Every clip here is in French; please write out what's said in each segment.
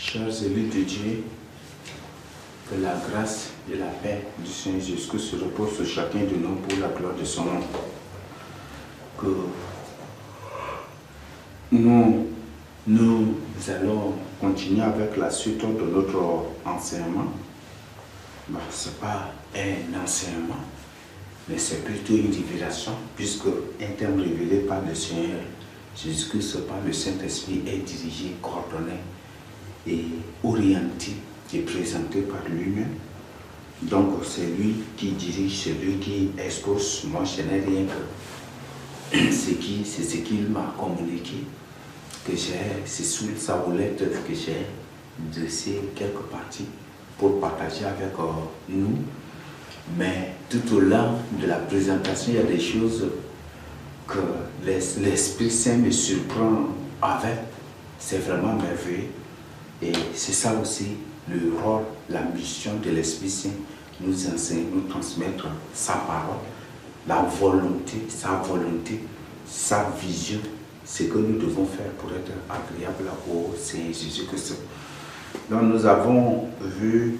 Chers élus de Dieu, que la grâce et la paix du Seigneur Jésus-Christ se reposent sur chacun de nous pour la gloire de son nom. Que nous allons continuer avec la suite de notre enseignement. Ce n'est pas un enseignement, mais c'est plutôt une révélation, puisque un thème révélé par le Seigneur Jésus-Christ, par le Saint-Esprit, est dirigé, coordonné et orienté et présenté par lui-même. Donc c'est lui qui dirige, c'est lui qui expose. Moi je n'ai rien que c'est ce qu'il m'a communiqué, que c'est sous sa roulette que j'ai dressé quelques parties pour partager avec nous. Mais tout au long de la présentation, il y a des choses que l'Esprit Saint me surprend avec. C'est vraiment merveilleux. Et c'est ça aussi le rôle, la mission de l'Esprit Saint, nous enseigner, nous transmettre sa parole, la volonté, sa vision, ce que nous devons faire pour être agréable au Seigneur Jésus-Christ. Donc nous avons vu,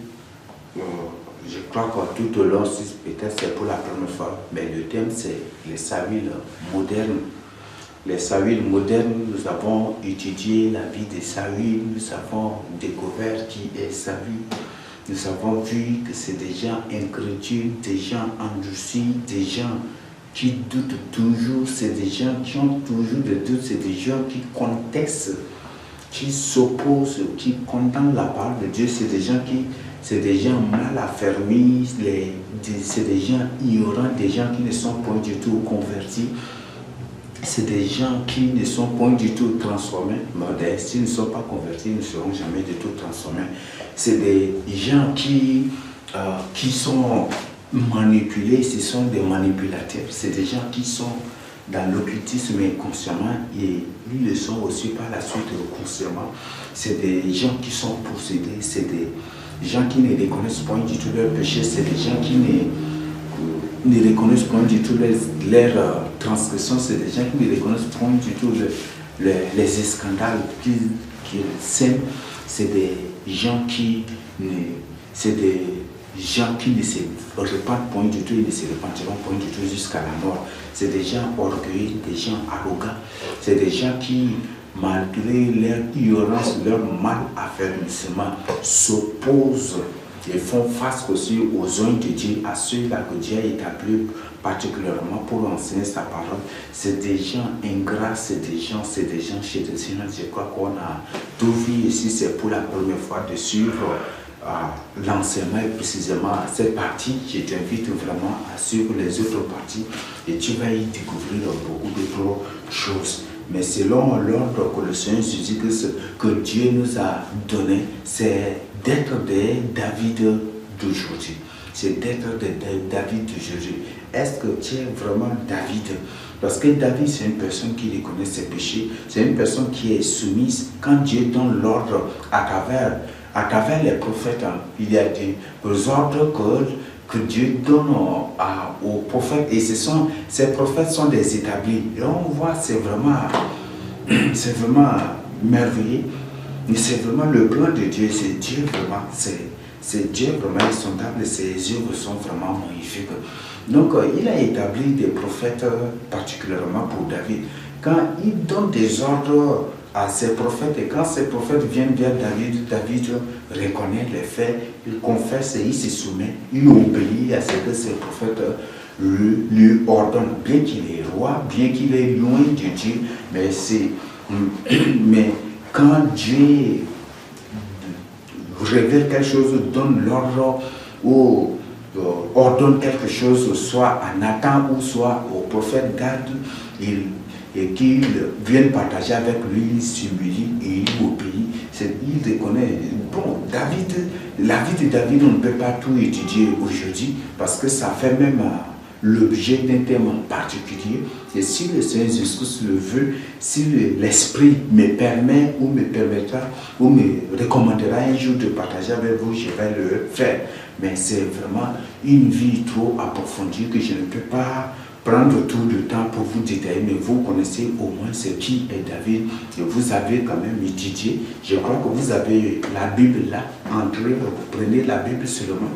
je crois que tout au long, peut-être c'est pour la première fois, mais le thème c'est les Saül modernes. Les Saül modernes, nous avons étudié la vie de Saül, nous avons découvert qui est Saül. Nous avons vu que c'est des gens incrédules, des gens endurcis, des gens qui doutent toujours, c'est des gens qui ont toujours des doutes, c'est des gens qui contestent, qui s'opposent, qui condamnent la parole de Dieu, c'est des gens mal affermis, c'est des gens ignorants, des gens qui ne sont pas du tout convertis. C'est des gens qui ne sont pas du tout transformés. S'ils ne sont pas convertis, ils ne seront jamais du tout transformés. C'est des gens qui sont manipulés, ce sont des manipulateurs. C'est des gens qui sont dans l'occultisme inconsciemment et ils le sont aussi par la suite consciemment. C'est des gens qui sont possédés, c'est des gens qui ne reconnaissent pas du tout leur péché, c'est des gens qui ne reconnaissent pas du tout leur transgression, c'est des gens qui ne reconnaissent pas du tout les scandales qu'ils sèment, c'est des gens qui ne se repentent pas du tout, ils ne se repentiront pas du tout jusqu'à la mort. C'est des gens orgueilleux, des gens arrogants, c'est des gens qui, malgré leur ignorance, leur mal affermissement, s'opposent et font face aussi aux hommes de Dieu, à ceux-là que Dieu a établis particulièrement pour enseigner sa parole. C'est des gens ingrats, c'est des gens chez le Seigneur. Je crois qu'on a tout vu ici, c'est pour la première fois de suivre l'enseignement et précisément cette partie. Je t'invite vraiment à suivre les autres parties et tu vas y découvrir beaucoup d'autres choses. Mais selon l'ordre que le Seigneur Jésus-Christ, que Dieu nous a donné, c'est d'être des David d'aujourd'hui. C'est d'être des David d'aujourd'hui. Est-ce que tu es vraiment David? Parce que David, c'est une personne qui reconnaît ses péchés. C'est une personne qui est soumise. Quand Dieu donne l'ordre à travers les prophètes, il y a des ordres que Dieu donne aux prophètes. Et ces prophètes sont des établis. Et on voit, c'est vraiment merveilleux. C'est vraiment le plan de Dieu. C'est Dieu vraiment. C'est Dieu vraiment insondable. Ses œuvres sont vraiment magnifiques. Donc, il a établi des prophètes particulièrement pour David. Quand il donne des ordres à ses prophètes, et quand ces prophètes viennent vers David, David reconnaît les faits, il confesse et il se soumet, il obéit à ce que ses prophètes lui ordonnent, bien qu'il est roi, bien qu'il est loin de Dieu, mais quand Dieu révèle quelque chose, donne l'ordre ou ordonne quelque chose, soit à Nathan ou soit au prophète Gad, et qu'il vienne partager avec lui, il s'humilie et il obéit. Il reconnaît. Bon, la vie de David, on ne peut pas tout étudier aujourd'hui parce que ça fait même l'objet d'un thème particulier. Et si le Seigneur Jésus le veut, si l'Esprit me permet ou me permettra ou me recommandera un jour de partager avec vous, je vais le faire. Mais c'est vraiment une vie trop approfondie que je ne peux pas prendre tout le temps pour vous détailler, mais vous connaissez au moins ce qui est David. Et vous avez quand même étudié. Je crois que vous avez la Bible là, entrez, vous prenez la Bible seulement.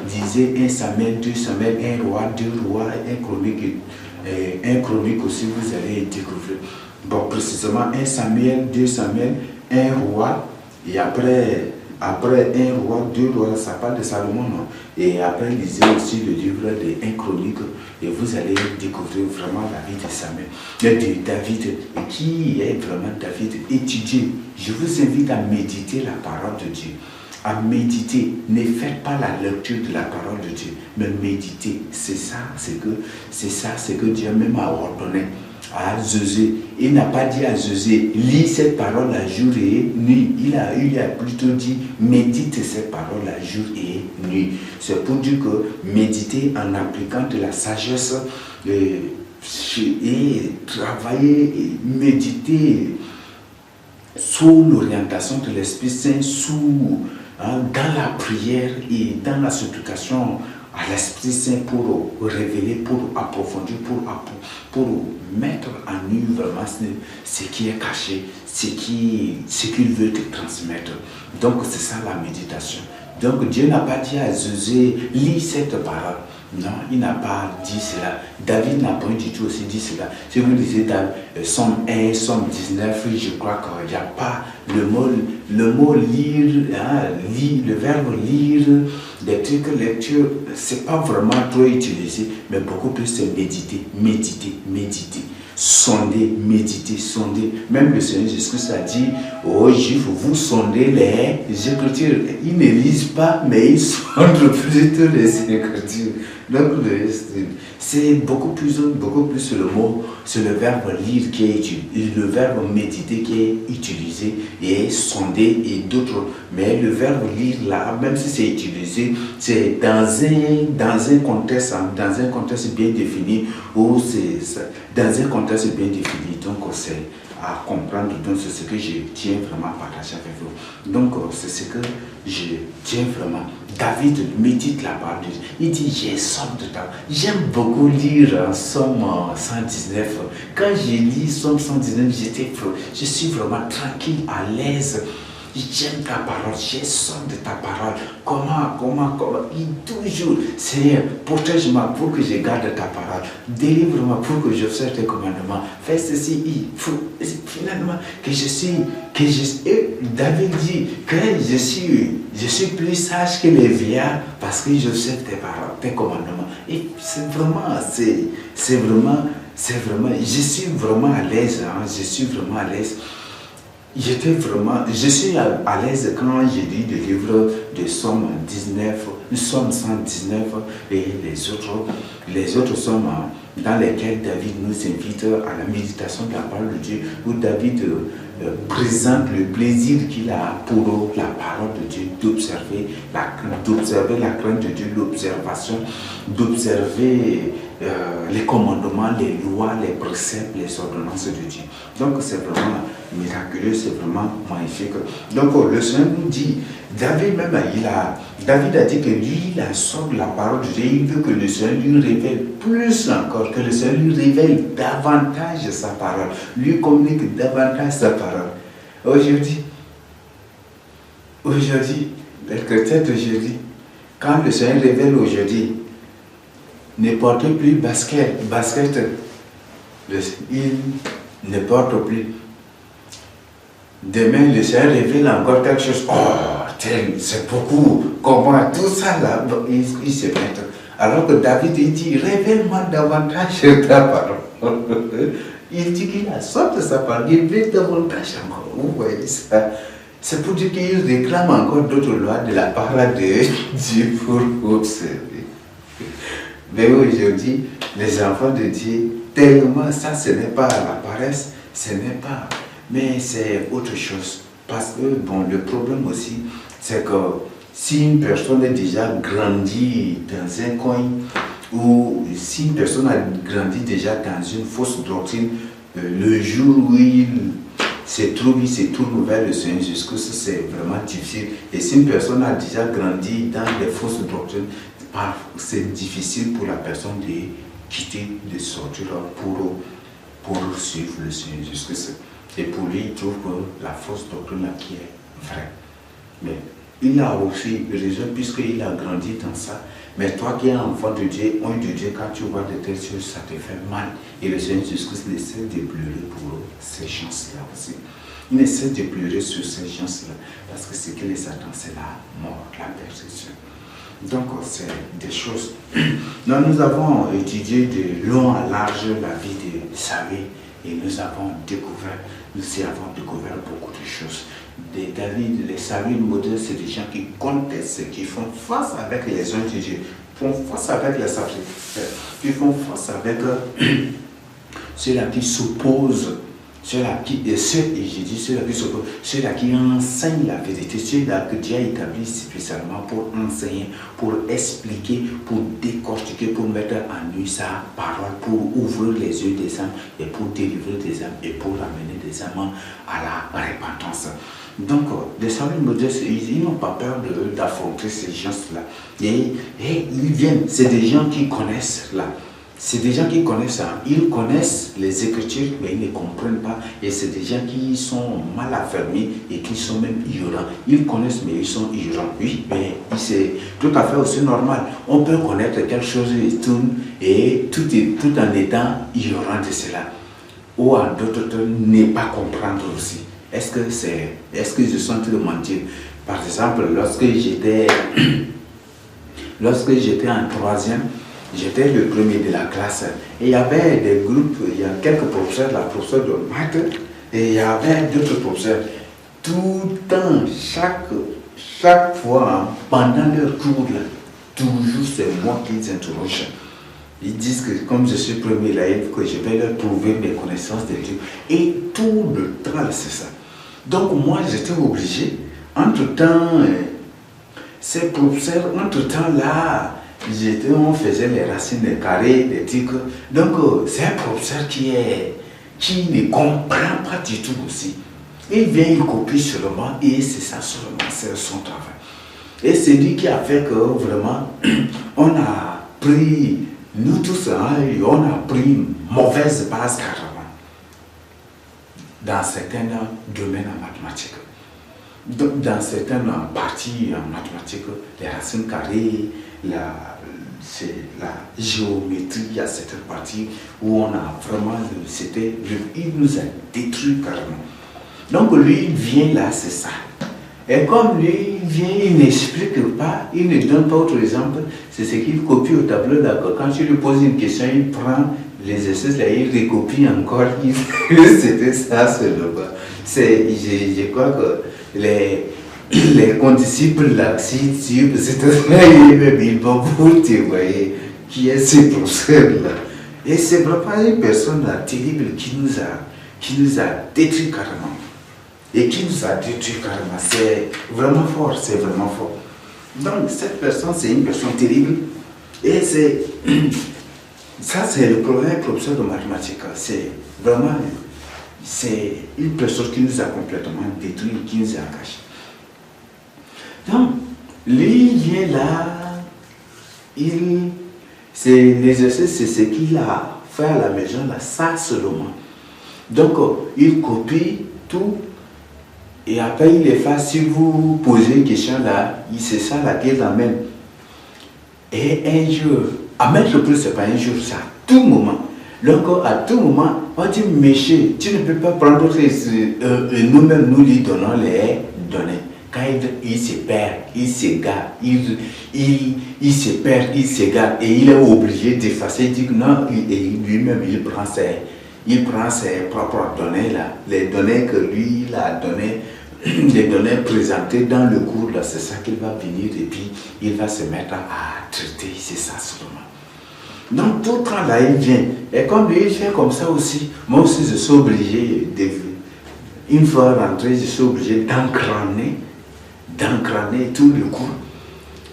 Lisez 1 Samuel, 2 Samuel, 1 roi, 2 rois, 1 chronique aussi, vous allez découvrir. Bon, précisément 1 Samuel, 2 Samuel, 1 roi, et après 1 roi, 2 rois, ça parle de Salomon, non? Et après, lisez aussi le livre des 1 chronique, et vous allez découvrir vraiment la vie de Samuel, de David. Et qui est vraiment David? Étudiez. Je vous invite à méditer la parole de Dieu. À méditer. Ne faites pas la lecture de la parole de Dieu, mais méditez. C'est ça, c'est que Dieu même a ordonné à Josué. Il n'a pas dit à Josué, lis cette parole la jour et nuit. Il a plutôt dit, médite cette parole la jour et nuit. C'est pour dire que méditer en appliquant de la sagesse et travailler et méditer sous l'orientation de l'Esprit Saint, dans la prière et dans la supplication à l'Esprit Saint pour révéler, pour approfondir, pour mettre en nu vraiment ce qui est caché, ce qu'il veut te transmettre. Donc c'est ça la méditation. Donc Dieu n'a pas dit à Josué, lis cette parole. Non, il n'a pas dit cela. David n'a pas du tout aussi dit cela. Si vous lisez dans Somme 1, Somme 19, je crois qu'il n'y a pas le mot lire, le verbe lire, des trucs lecture, c'est pas vraiment trop utilisé, mais beaucoup plus c'est méditer, sonder, méditer, sonder. Même le Seigneur Jésus-Christ a dit aux Juifs, vous sondez les Écritures. Ils ne lisent pas, mais ils sondent plutôt les Écritures. Donc, c'est beaucoup plus le mot, c'est le verbe lire qui est utilisé, le verbe méditer qui est utilisé, et sonder et d'autres. Mais le verbe lire là, même si c'est utilisé, c'est dans un contexte bien défini, ou c'est dans un contexte bien défini. Donc, c'est à comprendre. Donc, c'est ce que je tiens vraiment à partager avec vous. Donc, c'est ce que je tiens vraiment. David médite la parole de Dieu. Il dit, j'ai somme de temps. J'aime beaucoup lire Somme 119. Quand j'ai lu Somme 119, je suis vraiment tranquille, à l'aise. J'aime ta parole, j'ai somme de ta parole. Comment, il toujours, Seigneur, protège-moi pour que je garde ta parole. Délivre-moi pour que j'observe tes commandements. Fais ceci, finalement, David dit que je suis plus sage que les vieillards parce que j'observe tes paroles, tes commandements. Et c'est vraiment, je suis vraiment à l'aise, je suis vraiment à l'aise. Je suis à l'aise quand j'ai lu le livre de Somme 119 et les autres sommes dans lesquelles David nous invite à la méditation de la parole de Dieu, où David présente le plaisir qu'il a pour la parole de Dieu, d'observer la crainte de Dieu, l'observation, d'observer les commandements, les lois, les préceptes, les ordonnances de Dieu. Donc c'est vraiment miraculeux, c'est vraiment magnifique. Donc le Seigneur nous dit, David a dit que lui, il a sorti la parole de Dieu, il veut que le Seigneur lui révèle plus encore, que le Seigneur lui révèle davantage sa parole, lui communique davantage sa parole. Aujourd'hui, les chrétiens d'aujourd'hui, quand le Seigneur révèle aujourd'hui, ne portez plus basket, il ne porte plus. Demain, le Seigneur révèle encore quelque chose. Oh, c'est beaucoup. Comment tout ça là, il se met. Alors que David, il dit, révèle-moi davantage ta parole. Il dit qu'il a sorti sa parole, il veut davantage encore. Vous voyez ça? C'est pour dire qu'il réclame encore d'autres lois de la parole de Dieu pour observer. Mais aujourd'hui, les enfants de Dieu, tellement ça, ce n'est pas la paresse, ce n'est pas, mais c'est autre chose. Parce que, bon, le problème aussi, c'est que si une personne est déjà grandi dans un coin, ou si une personne a grandi déjà dans une fausse doctrine, le jour où il se tourne vers le Seigneur Jésus-Christ, c'est vraiment difficile. Et si une personne a déjà grandi dans des fausses doctrines, c'est difficile pour la personne quitter, de sortir pour suivre le Seigneur Jésus-Christ. Et pour lui, il trouve que la fausse doctrine là qui est vraie. Mais il a aussi raison puisqu'il a grandi dans ça. Mais toi qui es enfant de Dieu, un de Dieu, quand tu vois de telles choses, ça te fait mal. Et le Seigneur Jésus-Christ essaie de pleurer pour ces gens-là aussi. Il essaie de pleurer sur ces gens-là parce que ce qui les attend, c'est la mort, la persécution. Donc, c'est des choses. Nous avons étudié de long à large la vie de Saül et nous avons découvert beaucoup de choses. David, les Saül modèles, c'est des gens qui contestent, qui font face avec les hommes de Dieu, font face avec les sacrificateurs, qui font face avec ceux-là qui s'opposent, ceux-là qui s'opposent, ceux-là qui enseignent la vérité, ceux-là que Dieu a établi spécialement pour enseigner, pour expliquer, pour décortiquer, pour mettre en œuvre sa parole, pour ouvrir les yeux des âmes et pour délivrer des âmes et pour amener des âmes à la repentance. Donc, les Saül modestes, ils n'ont pas peur d'affronter ces gens-là. Et ils viennent, c'est des gens qui connaissent là. C'est des gens qui connaissent ça. Ils connaissent les Écritures, mais ils ne comprennent pas. Et c'est des gens qui sont mal affermis et qui sont même ignorants. Ils connaissent, mais ils sont ignorants. Oui, mais c'est tout à fait aussi normal. On peut connaître quelque chose et tout en étant ignorant de cela. Ou en d'autres termes, ne pas comprendre aussi. Est-ce que je suis en train de mentir? Par exemple, lorsque j'étais en troisième, j'étais le premier de la classe. Et il y avait des groupes, il y a quelques professeurs, la professeure de maths, et il y avait d'autres professeurs. Tout le temps, chaque fois, pendant leur cours, là, toujours c'est moi qui les interroge. Ils disent que comme je suis premier là, que je vais leur prouver mes connaissances de Dieu. Et tout le temps, c'est ça. Donc moi, j'étais obligé. Entre-temps, ces professeurs, entre-temps là, on faisait les racines des carrés, des trucs. Donc c'est un professeur qui ne comprend pas du tout aussi. Il vient, il copie seulement et c'est ça seulement, c'est son travail. Et c'est lui qui a fait que vraiment, on a pris, nous tous, on a pris mauvaise base carrément dans certains domaines en mathématiques. Donc, dans certaines parties en mathématiques, les racines carrées, c'est la géométrie, il y a certaines parties où on a vraiment, il nous a détruit carrément. Donc lui, il vient là, c'est ça. Et comme lui, il vient, il n'explique pas, il ne donne pas autre exemple, c'est ce qu'il copie au tableau, d'accord. Quand tu lui poses une question, il prend les exercices là, il recopie encore, c'était ça seulement. Je crois que les condisciples là, si tu ils vont vous dire, voyez, qui est ce professeur-là. Et c'est vraiment une personne là, terrible qui nous a détruit carrément. Et qui nous a détruit carrément. C'est vraiment fort, c'est vraiment fort. Donc cette personne, c'est une personne terrible. Et ça c'est le premier professeur de mathématiques. C'est vraiment, c'est une personne qui nous a complètement détruit, qui nous a gâché. Donc, lui, il est là, l'exercice, c'est ce qu'il a fait à la maison, là, ça seulement. Donc, il copie tout, et après, il les fait, si vous posez une question là, c'est ça là qu'il amène. Et un jour, à mettre le plus, c'est pas un jour, c'est à tout moment. Donc, à tout moment, on dit, monsieur, tu ne peux pas prendre nous-mêmes, nous lui donnons les données. Quand il se perd, il s'égare, il se perd, il s'égare et il est obligé d'effacer, il dit que non, et lui-même il prend ses propres données là, les données que lui il a données, les données présentées dans le cours là, c'est ça qu'il va venir et puis il va se mettre à traiter, c'est ça seulement. Donc tout le temps là il vient, et comme lui il fait comme ça aussi, moi aussi je suis obligé, une fois rentré, je suis obligé d'encraner tout le cours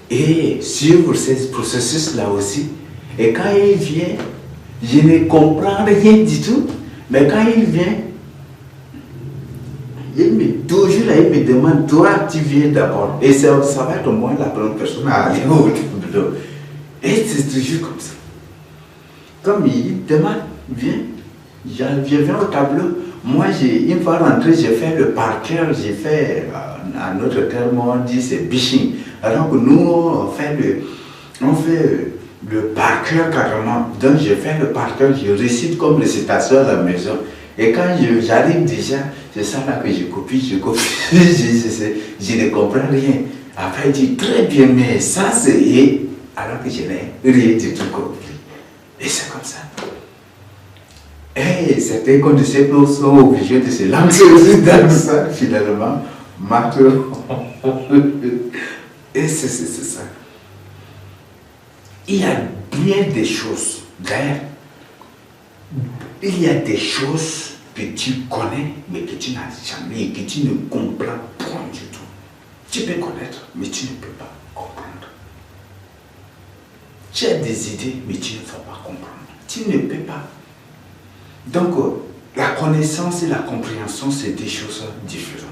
et suivre ce processus-là aussi. Et quand il vient, je ne comprends rien du tout, mais quand il vient, toujours là, il me demande, toi tu viens d'abord. Et ça va être moi la première personne à aller au tableau. Et c'est toujours comme ça. Comme il demande, viens, je viens au tableau. Moi, une fois rentré, j'ai fait le par cœur, j'ai fait, à notre terme, on dit c'est biching. Alors que nous, on fait le par cœur carrément. Donc, je fais le par cœur, je récite comme récitation à la maison. Et quand j'arrive déjà, c'est ça là que je copie, je ne comprends rien. Après, il dit très bien, mais ça c'est. Alors que je n'ai rien du tout compris. Et c'est comme ça. Et certains condisciples sont obligés de se lancer aussi dans ça, finalement. Et c'est ça. Il y a bien des choses. D'ailleurs, il y a des choses que tu connais, mais que tu n'as jamais, que tu ne comprends point du tout. Tu peux connaître, mais tu ne peux pas comprendre. Tu as des idées, mais tu ne vas pas comprendre. Tu ne peux pas. Donc, la connaissance et la compréhension, c'est des choses différentes.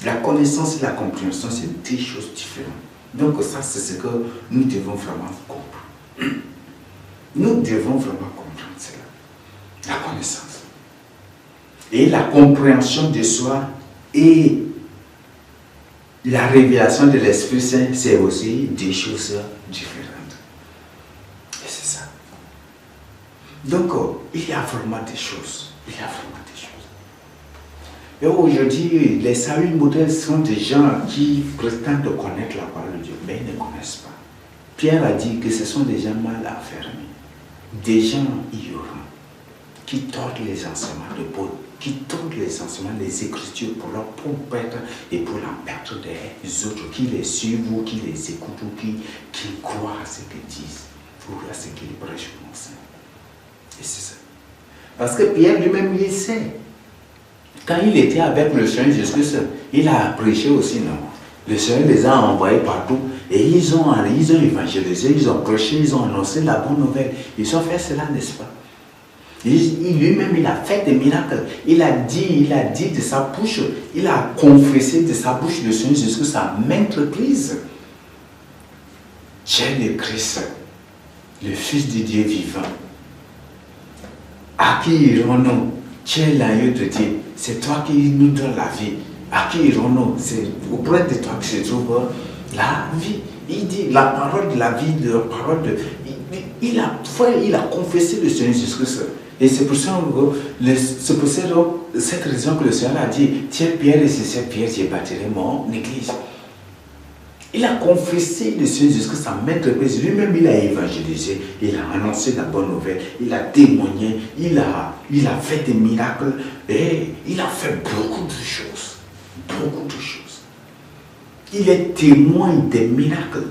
La connaissance et la compréhension, c'est des choses différentes. Donc, ça, c'est ce que nous devons vraiment comprendre. Nous devons vraiment comprendre cela. La connaissance. Et la compréhension de soi et la révélation de l'Esprit Saint, c'est aussi des choses différentes. Et c'est ça. Donc, il y a vraiment des choses. Il y a vraiment des choses. Et aujourd'hui, les saints modèles sont des gens qui prétendent connaître la parole de Dieu, mais ils ne connaissent pas. Pierre a dit que ce sont des gens mal affermis, des gens ignorants, qui tordent les enseignements de Paul, qui tordent les enseignements des Écritures pour leur propre perte et pour la perte des autres, qui les suivent ou qui les écoutent ou qui croient à ce qu'ils disent ou à ce qu'ils prêchent au Saint. Et c'est ça. Parce que Pierre lui-même, il sait. Quand il était avec le Seigneur Jésus-Christ, il a prêché aussi, non? Le Seigneur les a envoyés partout et ils ont évangélisé, ils ont prêché, ils ont annoncé la bonne nouvelle. Ils ont fait cela, n'est-ce pas? Lui-même, il a fait des miracles. Il a dit de sa bouche, il a confessé de sa bouche le Seigneur Jésus-Christ à maintes reprises. J'ai le Christ, le Fils de Dieu vivant. À qui irons-nous? Tu es l'agneau de Dieu. C'est toi qui nous donnes la vie. À qui irons-nous? C'est auprès de toi que se trouve la vie. Il dit la parole de la vie, la parole de. Il a confessé le Seigneur Jésus-Christ. Et c'est pour ça, cette raison que le Seigneur a dit, tiens Pierre et c'est cette pierre, j'ai bâtirai mon église. Il a confessé le Seigneur Jésus-Christ à maintes reprises. Lui-même, il a évangélisé, il a annoncé la bonne nouvelle, il a témoigné, il a fait des miracles et il a fait beaucoup de choses. Beaucoup de choses. Il est témoin des miracles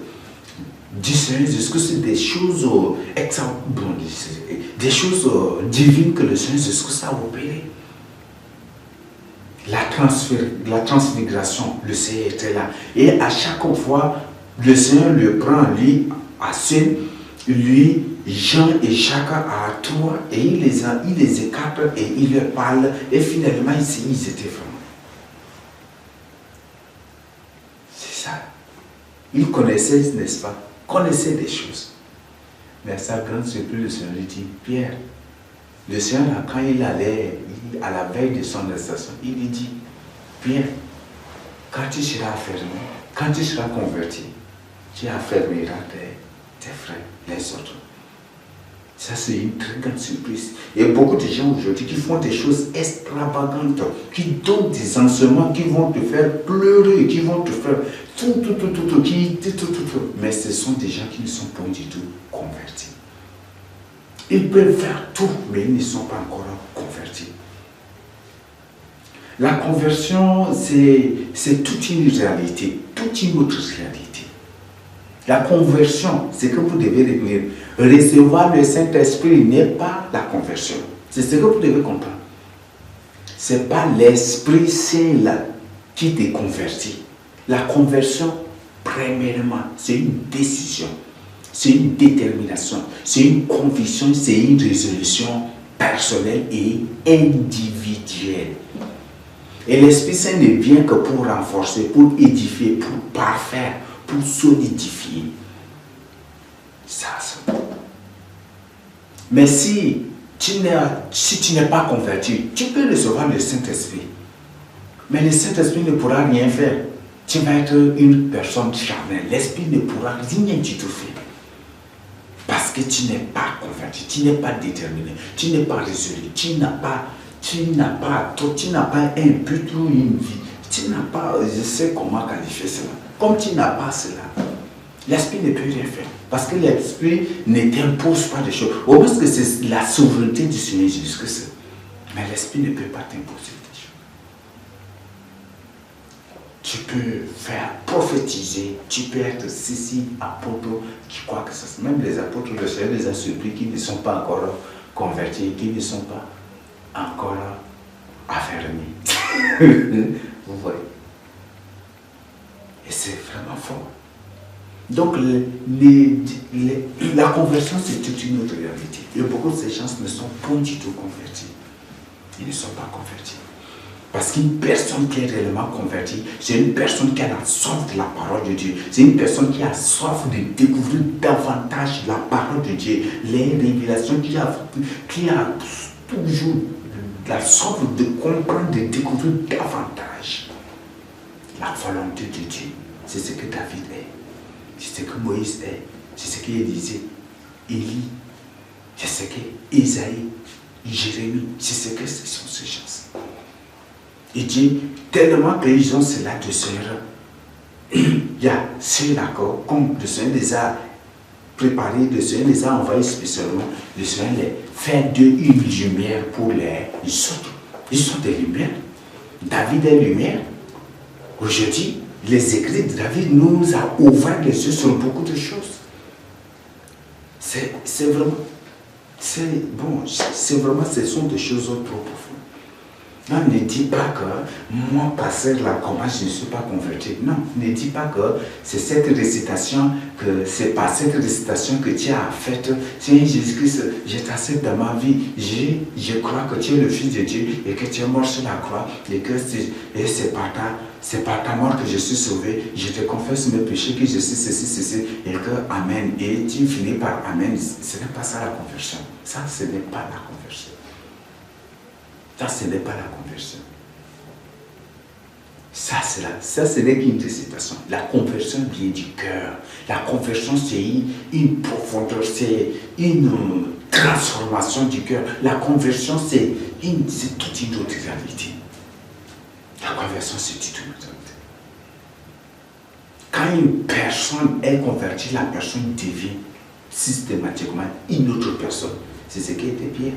du Seigneur Jésus-Christ, des choses des choses divines que le Seigneur Jésus-Christ a opérées. La transfiguration, le Seigneur était là. Et à chaque fois, le Seigneur le prend, lui, à seul, lui, Jean et Jacques à trois, et il les écarte et il leur parle. Et finalement, ils étaient vraiment. C'est ça. Ils connaissaient, n'est-ce pas? Connaissaient des choses. Mais à sa grande surprise, le Seigneur lui dit, Pierre, le Seigneur, quand il allait à la veille de son arrestation, il lui dit, Pierre, quand tu seras affermi, quand tu seras converti, tu affermiras tes frères, les autres. Ça, c'est une très grande surprise. Et beaucoup de gens aujourd'hui qui font des choses extravagantes, qui donnent des enseignements qui vont te faire pleurer, qui vont te faire tout. Mais ce sont des gens qui ne sont pas du tout convertis. Ils peuvent faire tout, mais ils ne sont pas encore convertis. La conversion, c'est toute une réalité, toute une autre réalité. La conversion, c'est que vous devez retenir. Recevoir le Saint-Esprit n'est pas la conversion. C'est ce que vous devez comprendre. Ce n'est pas l'Esprit Saint là qui te convertit. La conversion, premièrement, c'est une décision. C'est une détermination, c'est une conviction, c'est une résolution personnelle et individuelle. Et l'Esprit Saint ne vient que pour renforcer, pour édifier, pour parfaire, pour solidifier. Ça, Mais si tu n'es pas converti, tu peux recevoir le Saint-Esprit. Mais le Saint-Esprit ne pourra rien faire. Tu vas être une personne charnelle. L'Esprit ne pourra rien du tout faire. Parce que tu n'es pas converti, tu n'es pas déterminé, tu n'es pas résolu, tu n'as pas un but ou une vie. Tu n'as pas, je sais comment qualifier cela. Comme tu n'as pas cela, l'Esprit ne peut rien faire. Parce que l'Esprit ne t'impose pas de choses. Au moins que c'est la souveraineté du Seigneur Jésus-Christ. Mais l'Esprit ne peut pas t'imposer des choses. Tu peux faire prophétiser, tu peux être ceci, apôtre, qui croit que ça. Même les apôtres, le Seigneur les a surpris qui ne sont pas encore convertis, qui ne sont pas encore affermis. Vous voyez. Et c'est vraiment fort. Donc, la conversion, c'est toute une autre réalité. Et beaucoup de ces gens ne sont pas du tout convertis. Ils ne sont pas convertis. Parce qu'une personne qui est réellement convertie, c'est une personne qui a la soif de la parole de Dieu. C'est une personne qui a soif de découvrir davantage la parole de Dieu. Les révélations, qui a toujours la soif de comprendre, de découvrir davantage la volonté de Dieu. C'est ce que David est. C'est ce que Moïse est. C'est ce qu'Élisée, Élie, c'est ce que Isaïe, Jérémie, c'est ce que ce sont ces gens. Il dit tellement qu'ils ont cela de Seigneur. Il y a ceux-là, comme le Seigneur les a préparés, le Seigneur les a envoyés spécialement, le Seigneur les fait d'eux une lumière pour les autres. Ils sont des lumières. David est lumière. Aujourd'hui, les écrits de David nous a ouvert les yeux sur beaucoup de choses. C'est vraiment, ce sont des choses trop profondes. Non, ne dis pas que moi, pasteur là, comment je ne suis pas converti. Non, ne dis pas que c'est cette récitation, que c'est pas cette récitation que tu as faite. Seigneur Jésus-Christ, je t'accepte dans ma vie. Je crois que tu es le Fils de Dieu et que tu es mort sur la croix et que c'est par ta mort que je suis sauvé. Je te confesse mes péchés, que je suis ceci, et que Amen. Et tu finis par Amen. Ce n'est pas ça la conversion. Ça, ce n'est pas la conversion. Ça, ce n'est pas la conversion. Ça, ce n'est qu'une récitation. La conversion vient du cœur. La conversion, c'est une profondeur, c'est une transformation du cœur. La conversion, c'est toute une autre réalité. La conversion, c'est toute une autre réalité. Quand une personne est convertie, la personne devient systématiquement une autre personne. C'est ce qui était Pierre.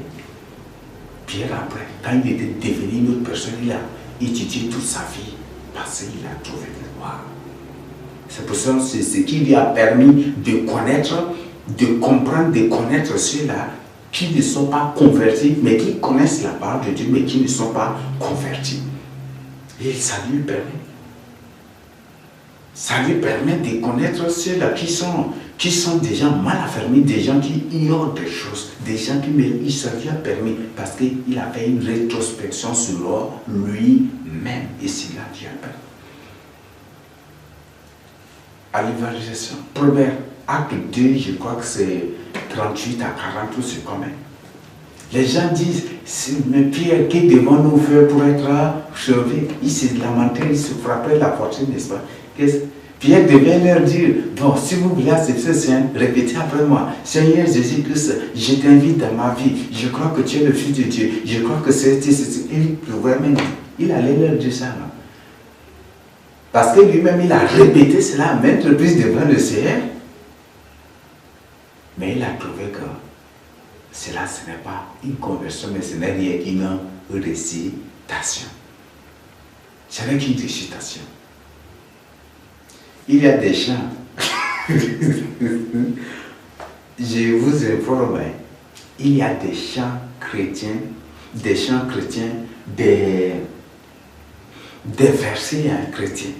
Pierre, après, quand il était devenu une autre personne, il a étudié toute sa vie parce qu'il a trouvé des lois. C'est pour ça que c'est ce qui lui a permis de connaître, de comprendre, de connaître ceux-là qui ne sont pas convertis, mais qui connaissent la parole de Dieu, mais qui ne sont pas convertis. Et ça lui permet. Ça lui permet de connaître ceux-là qui sont des gens mal affermis, des gens qui ignorent des choses, des gens qui ça lui a permis, parce qu'il a fait une rétrospection sur lui-même, et cela lui a permis. À l'évangélisation, premier acte 2, je crois que c'est 38 à 40, ou c'est combien. Les gens disent, mais Pierre, que devons-nous faire pour être sauvés? Il se lamentait, il se frappait la poitrine, n'est-ce pas? Pierre devait leur dire, bon, si vous voulez accepter ce Seigneur, répétez après moi, Seigneur Jésus-Christ, je t'invite dans ma vie, je crois que tu es le Fils de Dieu, je crois que c'est... Il allait leur dire ça, non? Parce que lui-même, il a répété cela à maintes reprises devant le Seigneur, mais il a trouvé que cela, ce n'est pas une conversion, mais ce n'est rien qu'une récitation. Ce n'est qu'une récitation. Il y a des chants, je vous informe, il y a des chants chrétiens, des versets chrétiens,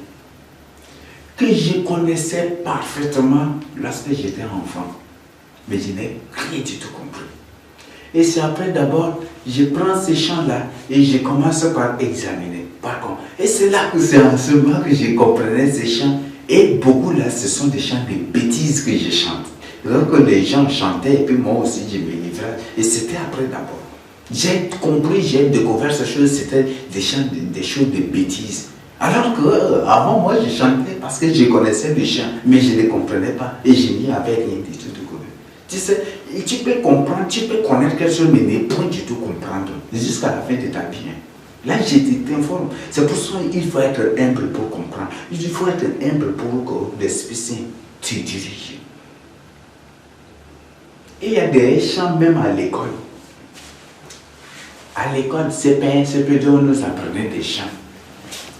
que je connaissais parfaitement lorsque j'étais enfant, mais je n'ai rien du tout compris. Et c'est après d'abord, je prends ces chants-là et je commence par examiner. Par contre, et c'est là que c'est en ce moment que je comprenais ces chants. Et beaucoup là, ce sont des chants de bêtises que je chante. Donc les gens chantaient et puis moi aussi je me livrais. Et c'était après d'abord. J'ai compris, j'ai découvert ces choses, c'était des chants, des choses de bêtises. Alors que avant moi je chantais parce que je connaissais le chant, mais je ne comprenais pas et je n'y avais rien du tout de commun. Tu sais, tu peux comprendre, tu peux connaître quelque chose, mais ne pas du tout comprendre jusqu'à la fin de ta vie. Là, je t'informe. C'est pour ça qu'il faut être humble pour comprendre. Il faut être humble pour que l'Esprit Saint te dirige. Et il y a des chants même à l'école. À l'école, CP2, on nous apprenait des chants.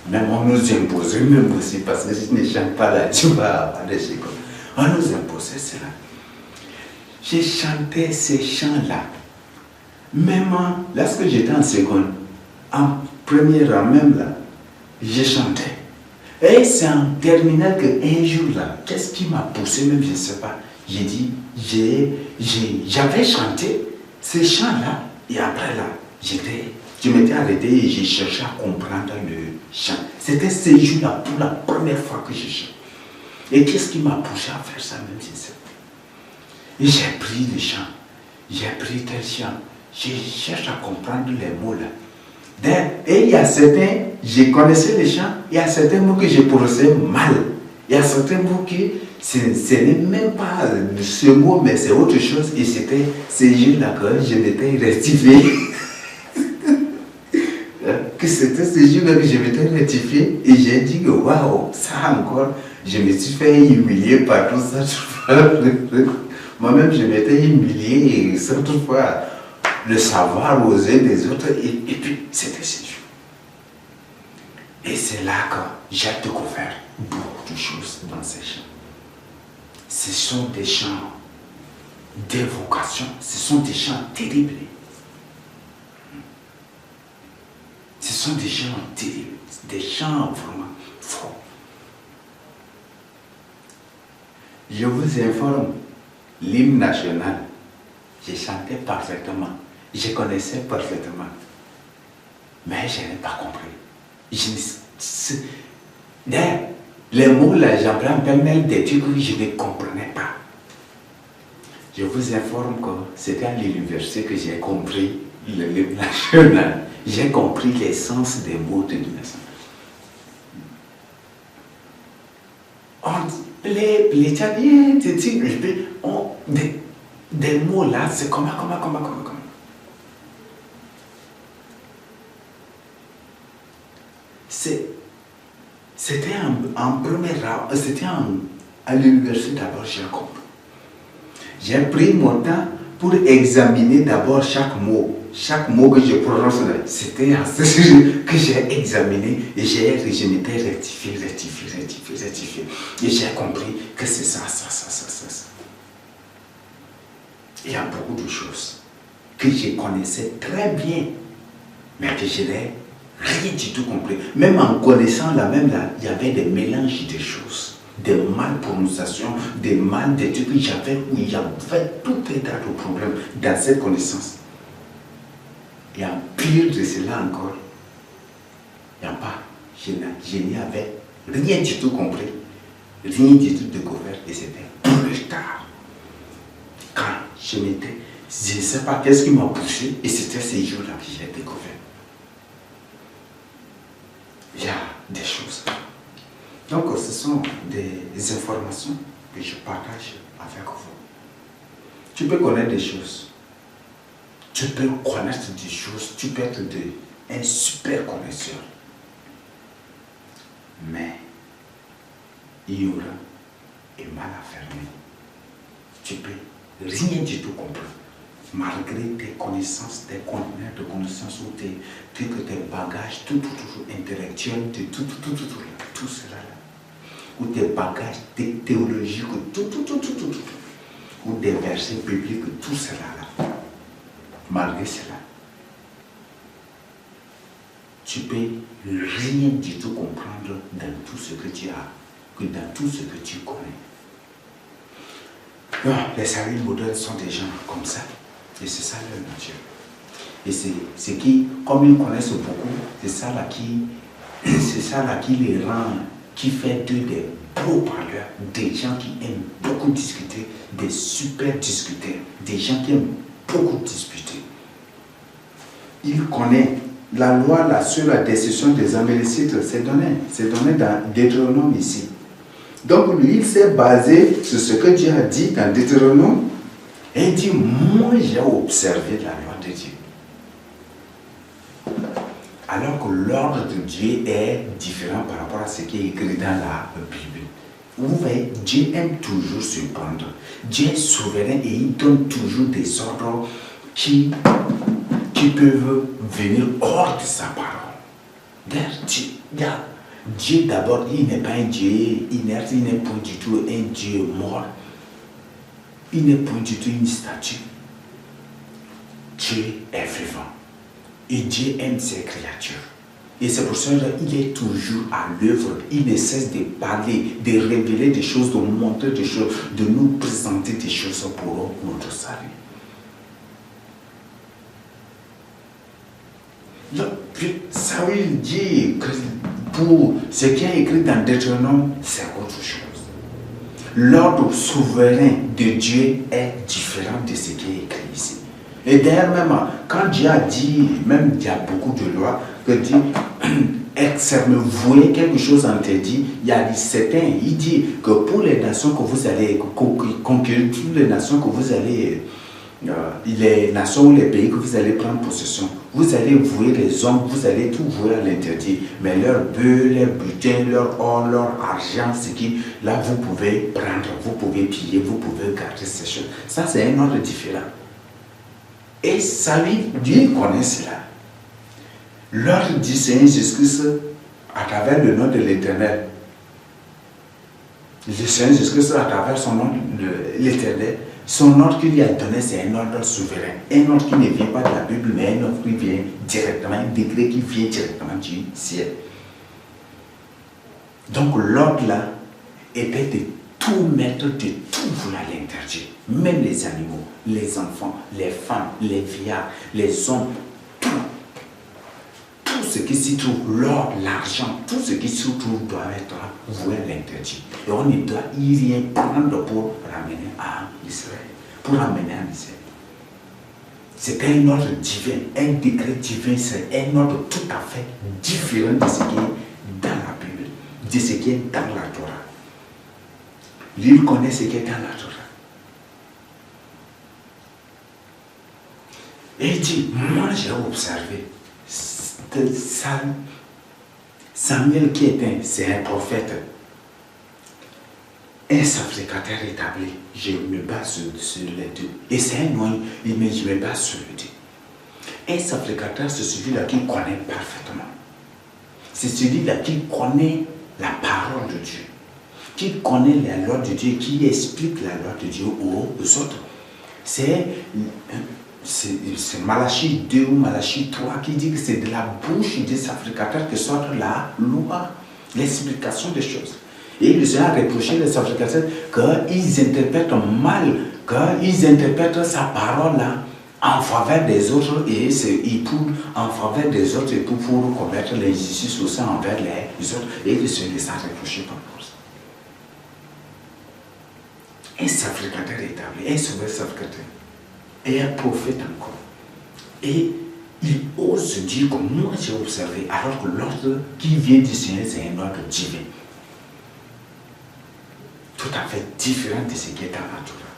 Même on nous imposait, même aussi, parce que si tu ne chantes pas là, tu vas à l'école. On nous imposait cela. J'ai chanté ces chants-là. Même lorsque j'étais en seconde, en première même là, j'ai chanté. Et c'est en terminale qu'un jour là, qu'est-ce qui m'a poussé, même je ne sais pas. J'ai dit, j'avais chanté ces chants-là, et après là, je m'étais arrêté et j'ai cherché à comprendre le chant. C'était ces jours-là pour la première fois que j'ai chanté. Et qu'est-ce qui m'a poussé à faire ça, même je ne sais pas. Et j'ai pris le chant, j'ai pris tel chant, je cherche à comprendre les mots là. Et il y a certains, je connaissais les chants, il y a certains mots que je prononçais mal. Il y a certains mots que ce n'est même pas ce mot, mais c'est autre chose. Et c'était ces jours-là que je m'étais rectifié. Que c'était ces jours-là que je m'étais rectifié. Et j'ai dit que waouh, ça encore, je me suis fait humilier par tout ça. Moi-même, je m'étais humilié cette fois. Le savoir oser des autres, et puis c'était ces jours. Et c'est là que j'ai découvert beaucoup de choses dans ces chants. Ce sont des chants d'évocation, ce sont des chants terribles. Ce sont des chants terribles, des chants vraiment forts. Je vous informe, l'hymne national, j'ai chanté parfaitement. Je connaissais parfaitement, mais je n'ai pas compris. Les mots là, j'apprends pêle-mêle des trucs que je ne comprenais pas. Je vous informe que c'était à l'université que j'ai compris le livre national. J'ai compris l'essence des mots de l'hymne national. Les Tchadiens, des mots là, c'est comment. C'était en première round, c'était à l'université d'abord, j'ai compris. J'ai pris mon temps pour examiner d'abord chaque mot que je prononce, c'était à ce que j'ai examiné et je m'étais rectifié. Et j'ai compris que c'est ça. Il y a beaucoup de choses que je connaissais très bien, mais que je n'ai rien du tout compris. Même en connaissant il y avait des mélanges de choses, des malprononciations, des trucs où il y avait tout un tas de problèmes dans cette connaissance. Et en pire de cela encore, je n'y avais rien du tout compris, rien du tout découvert, et c'était plus tard. Quand je ne sais pas qu'est-ce qui m'a poussé, et c'était ces jours-là que j'ai découvert. Il y a des choses. Donc, ce sont des informations que je partage avec vous. Tu peux connaître des choses. Tu peux connaître des choses. Tu peux être un super connaisseur. Mais, il y aura un mal à fermer. Tu peux rien du tout comprendre. Malgré tes connaissances, tes conteneurs de connaissances ou tes bagages, tout intellectuels, tout cela là. Ou tes bagages théologiques, tout, ou des versets bibliques, tout cela là. Malgré cela, tu peux rien du tout comprendre dans tout ce que tu as, que dans tout ce que tu connais. Non, les saints modernes sont des gens comme ça. Et c'est ça leur nature. Et c'est qui, comme ils connaissent beaucoup, c'est ça là qui les rend, qui fait d'eux des beaux parleurs, des gens qui aiment beaucoup discuter, des super discuteurs, des gens qui aiment beaucoup discuter. Il connaît la loi là, sur la décision des Amélécites, c'est donné dans Deutéronome ici. Donc lui, il s'est basé sur ce que Dieu a dit dans Deutéronome et il dit, moi j'ai observé la loi de Dieu. Alors que l'ordre de Dieu est différent par rapport à ce qui est écrit dans la Bible. Vous voyez, Dieu aime toujours surprendre. Dieu est souverain et il donne toujours des ordres qui peuvent venir hors de sa parole. D'ailleurs, Dieu d'abord, il n'est pas un Dieu inerte, il n'est pas du tout un Dieu mort. Il n'est pas du tout une statue. Dieu est vivant. Et Dieu aime ses créatures. Et c'est pour ça qu'il est toujours à l'œuvre. Il ne cesse de parler, de révéler des choses, de montrer des choses, de nous présenter des choses pour notre salut. Saül dit que pour ce qui est écrit dans Deutéronome, c'est autre chose. L'ordre souverain de Dieu est différent de ce qui est écrit ici. Et d'ailleurs, même quand Dieu a dit, même il y a beaucoup de lois, que dit, vouer quelque chose interdit, il y a certains, il dit que pour les nations que vous allez conquérir, toutes les nations que vous allez, les nations ou les pays que vous allez prendre possession, vous allez vouer les hommes, vous allez tout vouer à l'interdit. Mais leur bœufs, leur butin, leur or, leur argent, ce qui, là vous pouvez prendre, vous pouvez piller, vous pouvez garder ces choses. Ça c'est un ordre différent. Et Saül, Dieu connaît cela. L'ordre du Seigneur Jésus-Christ, à travers le nom de l'Éternel, le Seigneur Jésus-Christ, à travers son nom, l'Éternel, son ordre qu'il lui a donné, c'est un ordre souverain. Un ordre qui ne vient pas de la Bible, mais un ordre qui vient directement, un décret qui vient directement du ciel. Donc l'ordre là était de tout mettre, de tout vouloir l'interdire. Même les animaux, les enfants, les femmes, les vieillards, les hommes, tout. Tout ce qui s'y trouve, l'or, l'argent, tout ce qui s'y trouve doit être voué à l'interdit. Et on ne doit y rien prendre pour ramener à Israël. Pour ramener à Israël. C'est un ordre divin, un décret divin, c'est un ordre tout à fait différent de ce qui est dans la Bible, de ce qui est dans la Torah. Lui, il connaît ce qui est dans la Torah. Et il dit, moi j'ai observé Samuel qui était, c'est un prophète, un sacrificateur établi. Je me base sur les deux. Et c'est un nom, mais je me base sur les deux. Un sacrificateur, c'est celui-là qui connaît parfaitement. C'est celui-là qui connaît la parole de Dieu, qui connaît la loi de Dieu, qui explique la loi de Dieu aux autres. C'est Malachie 2 ou Malachie 3 qui dit que c'est de la bouche des sacrificateurs que sort la loi, l'explication des choses. Et le Seigneur a reproché les sacrificateurs qu'ils interprètent mal, qu'ils interprètent sa parole là en faveur des autres et en faveur des autres et pour commettre l'injustice aussi envers les autres. Et le Seigneur les a reprochés par rapport à ça. Un sacrificateur établi, un sauveur sacrificateur. Et un prophète encore. Et il ose dire que moi j'ai observé, alors que l'ordre qui vient du Seigneur, c'est un ordre divin. Tout à fait différent de ce qui est dans la Torah.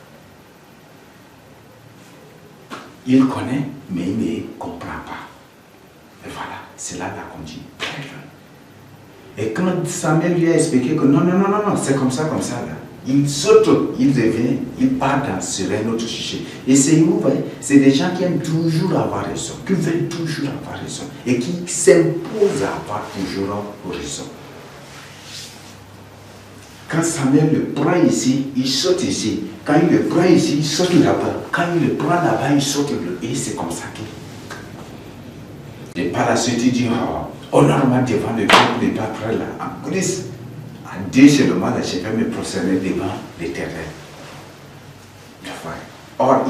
Il connaît, mais il ne comprend pas. Et voilà, c'est là la conduite très loin. Et quand Samuel lui a expliqué que non, c'est comme ça là. Il saute, il revient, il part sur un autre sujet. Et c'est vous voyez, c'est des gens qui aiment toujours avoir raison, qui veulent toujours avoir raison et qui s'imposent à avoir toujours raison. Quand Samuel le prend ici, il saute ici. Quand il le prend ici, il saute là-bas. Quand il le prend là-bas, il saute là-bas. Et c'est comme ça qu'il. Et par la suite, il dit, honorement devant le peuple n'est pas prêt là. En Christ. En Dieu seulement, là, je vais me prosterner devant l'Éternel. Or,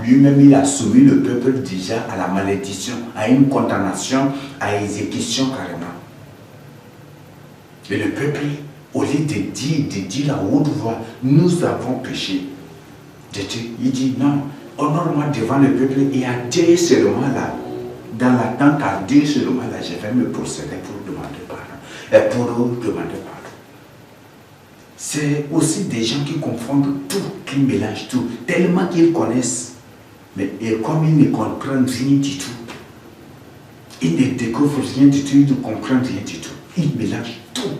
lui-même, il a soumis le peuple déjà à la malédiction, à une condamnation, à exécution carrément. Et le peuple au lieu de dire à haute voix, nous avons péché. Il dit non, honore-moi devant le peuple et à Dieu seulement là, dans l'attente à Dieu seulement là, je vais me procéder pour demander pardon. Et pour demander pardon. C'est aussi des gens qui confondent tout, qui mélangent tout, tellement qu'ils connaissent. Mais et comme ils ne comprennent rien du tout, ils ne découvrent rien du tout, ils ne comprennent rien du tout. Ils mélangent tout,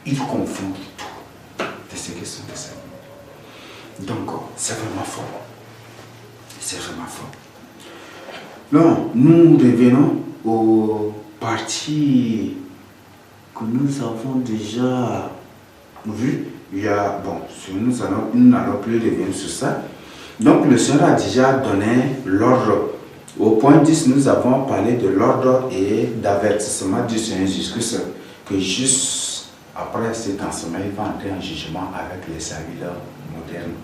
ils confondent tout. C'est ce que sont les amis. Donc, c'est vraiment fort. C'est vraiment fort. Donc, nous revenons aux parties que nous avons déjà vues. Il y a, bon, nous n'allons plus revenir sur ça. Donc, le Seigneur a déjà donné l'ordre. Au point 10, nous avons parlé de l'ordre et d'avertissement du Seigneur Jésus-Christ, que juste après cet enseignement, il va entrer en jugement avec les serviteurs modernes.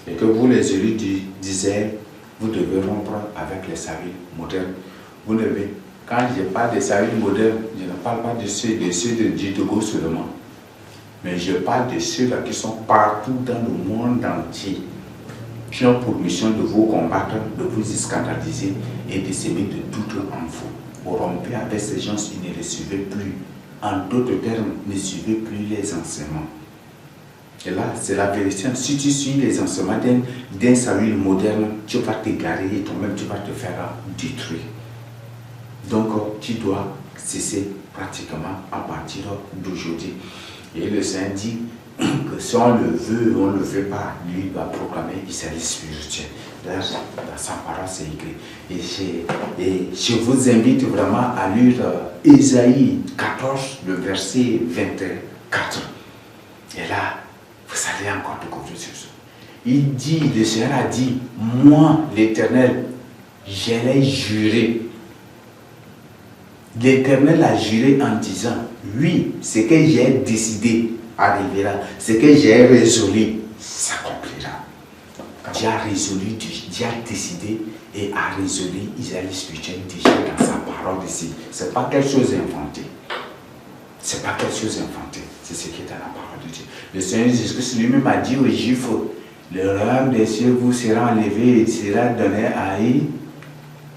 Et que vous, les élus d'Israël, vous devez rompre avec les serviteurs modernes. Vous devez, quand je parle des serviteurs modernes, je ne parle pas de ceux de Gaulle seulement, mais je parle de ceux-là qui sont partout dans le monde entier, qui ont pour mission de vous combattre, de vous scandaliser et de s'aimer de doute en vous. Vous rompez avec ces gens, ils ne les suivez plus. En d'autres termes, ne suivez plus les enseignements. Et là, c'est la vérité. Si tu suis les enseignements d'un salut moderne, tu vas t'égarer et toi-même tu vas te faire détruire. Donc, tu dois cesser pratiquement à partir d'aujourd'hui. Et le Seigneur dit que si on le veut ou on ne le veut pas, lui va proclamer Israël spirituel. Là, dans sa parole, c'est écrit. Et je vous invite vraiment à lire Ésaïe 14, le verset 24. Et là, vous allez encore découvrir ce ça. Il dit, le Seigneur a dit, moi, l'Éternel, je l'ai juré. L'Éternel a juré en disant, oui, ce que j'ai décidé arrivera, ce que j'ai résolu s'accomplira. Dieu a résolu, Dieu a décidé et a résolu Israël spirituel déjà dans sa parole ici. Ce n'est pas quelque chose inventé. Ce n'est pas quelque chose inventé. C'est ce qui est dans la parole de Dieu. Le Seigneur Jésus-Christ lui-même a dit aux Juifs, le royaume des cieux vous sera enlevé et sera donné à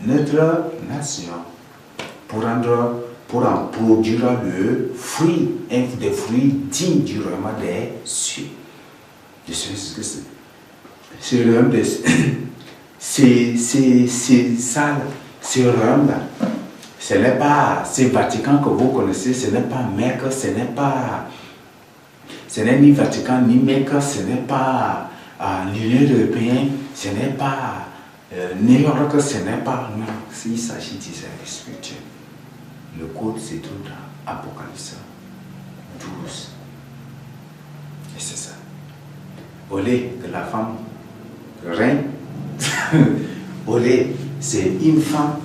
notre nation pour en produire le fruit, des fruits dignes du royaume des cieux. Le Seigneur Jésus-Christ. C'est le royaume des cieux. C'est ça, ce royaume-là. Ce n'est pas ce Vatican que vous connaissez, ce n'est pas Mecque, ce n'est ni Vatican ni Mecque, ce n'est pas l'Union européenne, ce n'est pas New York, ce n'est pas. Non, il s'agit d'Israël spirituel. Le code se trouve dans Apocalypse 12. Et c'est ça. Au lieu que la femme règne, au lieu, c'est une femme.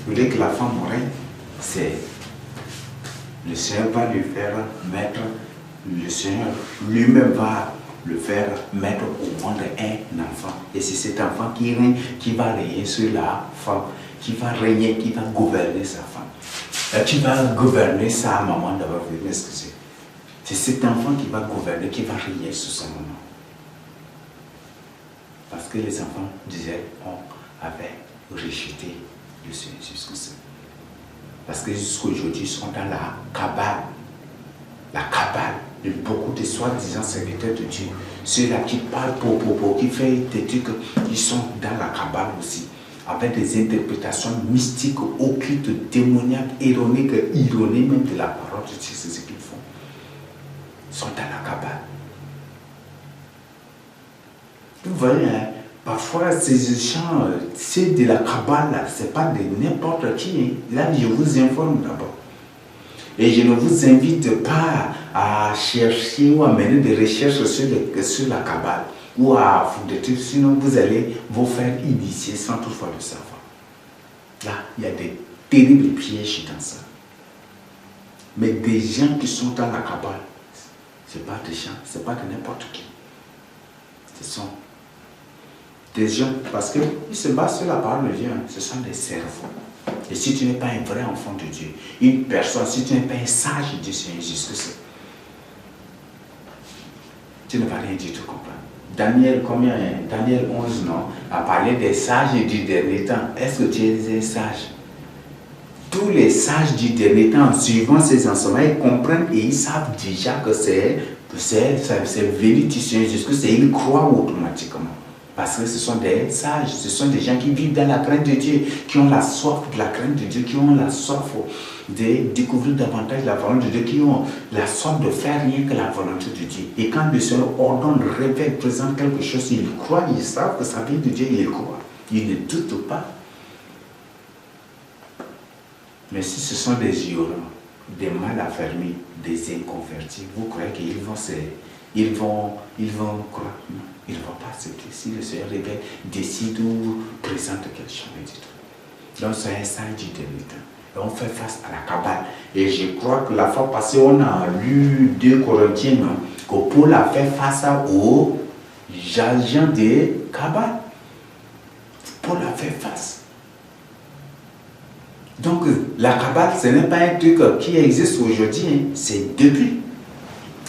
Au lieu que la femme règne, c'est le Seigneur va lui faire mettre, le Seigneur lui-même va le faire mettre au monde un enfant. Et c'est cet enfant qui règne, qui va régner sur la femme, qui va régner, qui va gouverner sa femme. Qui va gouverner sa maman d'abord, excusez. C'est cet enfant qui va gouverner, qui va régner sur sa maman. Parce que les enfants d'Israël avaient rejeté le Seigneur Jésus-Christ. Parce que jusqu'aujourd'hui, ils sont dans la cabale. La cabale de beaucoup de soi-disant serviteurs de Dieu. Ceux-là qui parlent qui font des trucs, ils sont dans la cabale aussi. Avec des interprétations mystiques, occultes, démoniaques, ironiques, ironies même de la parole de Dieu, c'est ce qu'ils font. Ils sont dans la cabale. Vous voyez, hein, parfois ces gens, c'est de la cabale, ce n'est pas de n'importe qui. Hein. Là, je vous informe d'abord. Et je ne vous invite pas à chercher ou à mener des recherches sur la cabale ou à vous détruire, sinon vous allez vous faire initier sans toutefois le savoir. Là, il y a des terribles pièges dans ça. Mais des gens qui sont dans la cabale, ce n'est pas des gens, ce n'est pas de n'importe qui. Ce sont des gens, parce qu'ils se basent sur la parole de Dieu, ce sont des cerveaux. Et si tu n'es pas un vrai enfant de Dieu, une personne, si tu n'es pas un sage du Seigneur Jésus-Christ, tu ne vas rien du tout comprendre. Daniel 11, non, a parlé des sages du dernier temps. Est-ce que tu es sage? Tous les sages du dernier temps, en suivant ces enseignements, ils comprennent et ils savent déjà que c'est venu du Seigneur Jésus-Christ et ils croient automatiquement. Parce que ce sont des sages, ce sont des gens qui vivent dans la crainte de Dieu, qui ont la soif de la crainte de Dieu, qui ont la soif de découvrir davantage la volonté de Dieu, qui ont la soif de faire rien que la volonté de Dieu. Et quand le Seigneur ordonne, révèle, présente quelque chose, ils croient, ils savent que ça vient de Dieu, ils croient. Ils ne doutent pas. Mais si ce sont des ignorants, des mal affermis, des inconvertis, vous croyez qu'ils vont croire? Non, ils ne vont pas accepter. Si le Seigneur révèle, décide ou présente quelque chose du tout. Donc c'est un sage du dernier temps. Et on fait face à la cabale. Et je crois que la fois passée, on a lu 2 Corinthiens, que Paul a fait face aux agents de cabale. Paul a fait face. Donc, la Kabbale, ce n'est pas un truc qui existe aujourd'hui, hein. C'est depuis.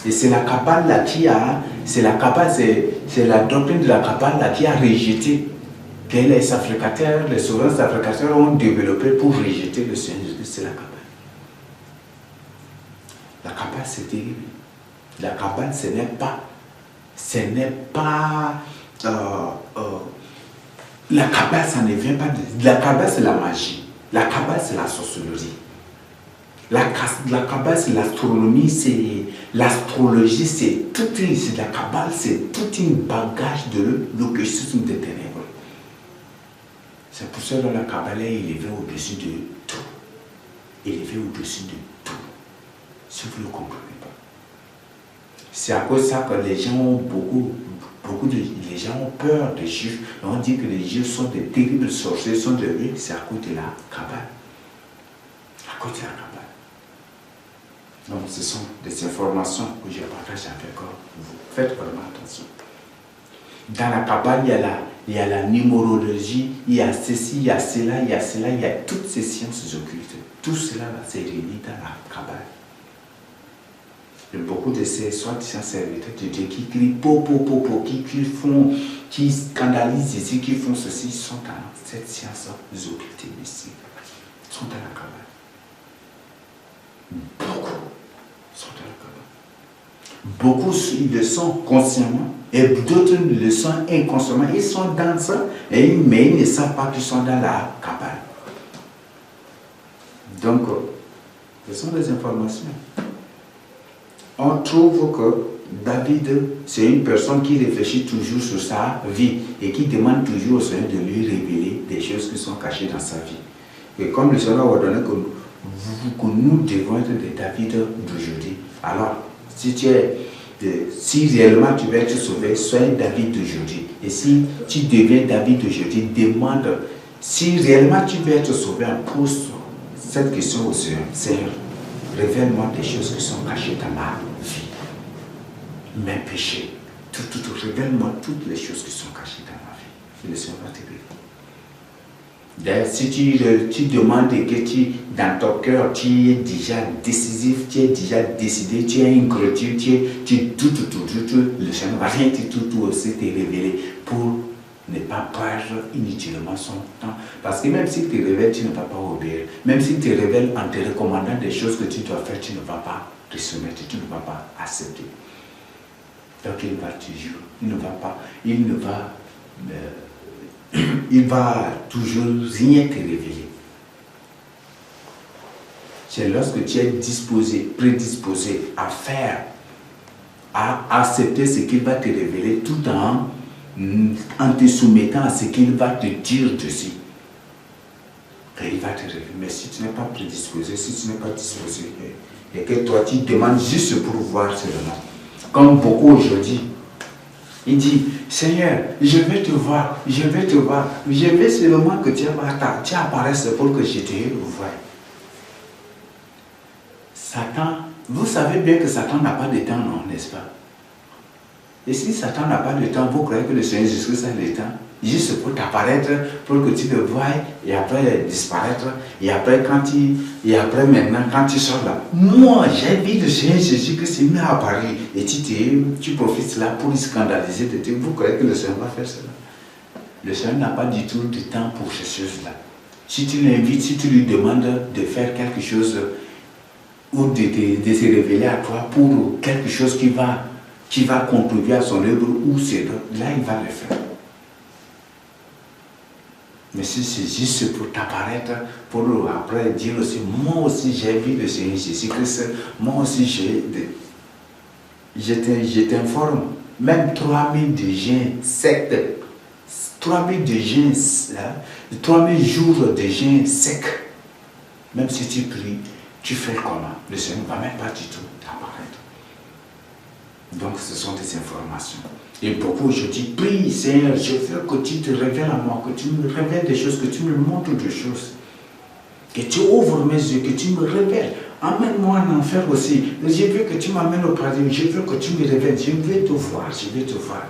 Et c'est la Kabbale là c'est la doctrine de la Kabbale là qui a rejeté, que les affrécateurs, les souverains affrécateurs ont développé pour rejeter le Seigneur Jésus. C'est la Kabbale. La Kabbale, c'est terrible. La Kabbale, ce n'est pas, la Kabbale, ça ne vient pas de... La Kabbale, c'est la magie. La Kabbale, c'est la sorcellerie. La Kabbale, c'est l'astronomie, c'est l'astrologie, c'est la Kabbale, c'est tout un bagage de l'occultisme des ténèbres. C'est pour ça que la Kabbale est élevée au-dessus de tout. Élevée au-dessus de tout. Si vous ne le comprenez pas. C'est à cause de ça que les gens ont les gens ont peur des Juifs. On dit que les Juifs sont des terribles sorciers, c'est à cause de la Kabbale. À cause de la Kabbale. Donc ce sont des informations que je partage avec vous. Faites vraiment attention. Dans la Kabbale, il y a la numérologie, il y a ceci, il y a cela, il y a toutes ces sciences occultes. Tout cela c'est réuni dans la Kabbale. Et beaucoup de ces soi-disant serviteurs de Dieu qui crient qui scandalisent ici, qui font ceci, sont dans cette science occulte mystique. Sont dans la Kabbale. Beaucoup sont dans la Kabbale. Beaucoup ils le sont consciemment et d'autres le sont inconsciemment. Ils sont dans ça, mais ils ne savent pas qu'ils sont dans la Kabbale. Donc, ce sont des informations. On trouve que David, c'est une personne qui réfléchit toujours sur sa vie et qui demande toujours au Seigneur de lui révéler des choses qui sont cachées dans sa vie. Et comme le Seigneur a ordonné que nous devons être des David d'aujourd'hui, alors si réellement tu veux être sauvé, sois David d'aujourd'hui. Et si tu deviens David d'aujourd'hui, demande, si réellement tu veux être sauvé, pose cette question au Seigneur. Seigneur, révèle-moi des choses qui sont cachées dans ma vie. Mes péchés. Révèle-moi toutes les choses qui sont cachées dans ma vie. Et le Seigneur va te révéler. D'ailleurs, si tu demandes que dans ton cœur, tu es déjà décisif, tu es déjà décidé, tu es incrédule, tu doutes tout, le Seigneur va rien tout aussi te révéler pour ne pas perdre inutilement son temps. Parce que même s'il te révèle, tu ne vas pas obéir. Même s'il te révèle en te recommandant des choses que tu dois faire, tu ne vas pas te soumettre, tu ne vas pas accepter. Donc il va toujours, il va toujours rien te révéler. C'est lorsque tu es prédisposé à faire, à accepter ce qu'il va te révéler tout en te soumettant à ce qu'il va te dire dessus. Et il va te révéler. Mais si tu n'es pas prédisposé, si tu n'es pas disposé, et que toi tu demandes juste pour voir seulement, comme beaucoup aujourd'hui, il dit, Seigneur, je vais te voir, je veux seulement que tu apparaisses pour que je te voie. Satan, vous savez bien que Satan n'a pas de temps, non, n'est-ce pas? Et si Satan n'a pas le temps, vous croyez que le Seigneur Jésus-Christ a le temps? Juste pour t'apparaître, pour que tu le voies, et après disparaître, et après maintenant, quand tu sors là, moi j'ai vu le Seigneur Jésus-Christ m'est apparu, et tu profites là pour scandaliser de Dieu. Vous croyez que le Seigneur va faire cela? Le Seigneur n'a pas du tout de temps pour ces choses-là. Si tu l'invites, si tu lui demandes de faire quelque chose, ou de se révéler à toi pour quelque chose qui va contribuer à son œuvre, ou c'est là il va le faire. Mais si c'est juste pour t'apparaître, pour après dire aussi, moi aussi j'ai vu le Seigneur Jésus-Christ, moi aussi je t'informe, même 3000 de jeûne, 3000 de jeûne, 3000 jours de jeûne sec, même si tu pries, tu fais comment? Le Seigneur ne va même pas du tout t'apparaître. Donc ce sont des informations. Et beaucoup, je dis, prie Seigneur, je veux que tu te révèles à moi, que tu me révèles des choses, que tu me montres des choses. Que tu ouvres mes yeux, que tu me révèles. Emmène-moi en enfer aussi. Je veux que tu m'amènes au paradis, je veux que tu me révèles. Je veux te voir, je veux te voir.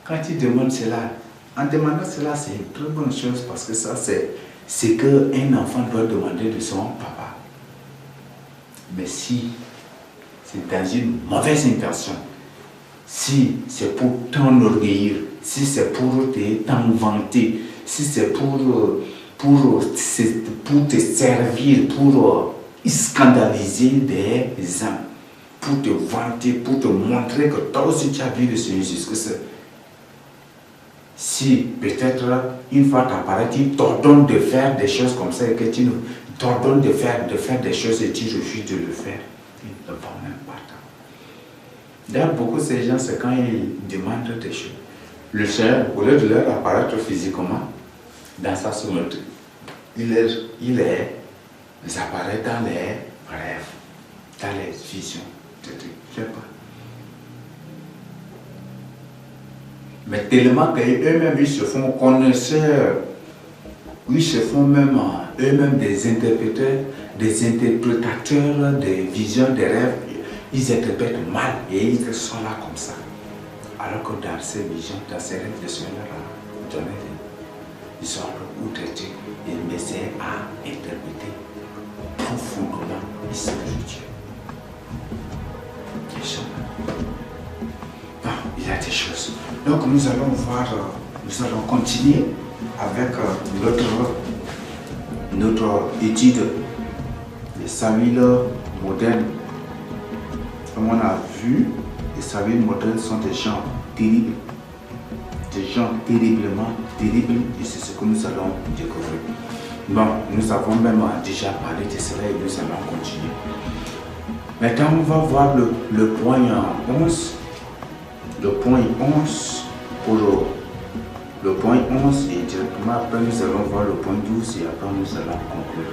Quand tu demandes cela, en demandant cela, c'est une très bonne chose parce que ça, c'est ce qu'un enfant doit demander de son papa. Mais si c'est dans une mauvaise intention, si c'est pour t'enorgueillir, si c'est pour t'en vanter, si c'est pour te servir, pour scandaliser des âmes, pour te vanter, pour te montrer que toi aussi tu as vu le Seigneur Jésus-Christ. Si peut-être une fois t'apparaît, il t'ordonne de faire des choses comme ça et que tu t'ordonnes de faire des choses et tu refuses de le faire, il ne va même pas. D'ailleurs, beaucoup de ces gens, c'est quand ils demandent des choses. Le Seigneur, au lieu de leur apparaître physiquement, dans sa souveraineté, il apparaît dans les rêves, dans les visions. Je ne sais pas. Mais tellement qu'eux-mêmes, ils se font connaisseurs, ils se font même eux-mêmes des interprétateurs des visions, des rêves. Ils interprètent mal et ils sont là comme ça. Alors que dans ces visions, dans ces rêves, le Seigneur a donné des ordres ou traité et essaie à interpréter profondément les spirituels. Bon, il y a des choses. Donc nous allons voir, nous allons continuer avec notre étude des Samuel modernes. Comme on a vu, les Samuel modernes sont des gens terribles, des gens terriblement terribles, et c'est ce que nous allons découvrir. Bon, nous avons même déjà parlé de cela et nous allons continuer. Maintenant, on va voir le point 11. Le point 11 pour le point 11 et directement après nous allons voir le point 12 et après nous allons conclure.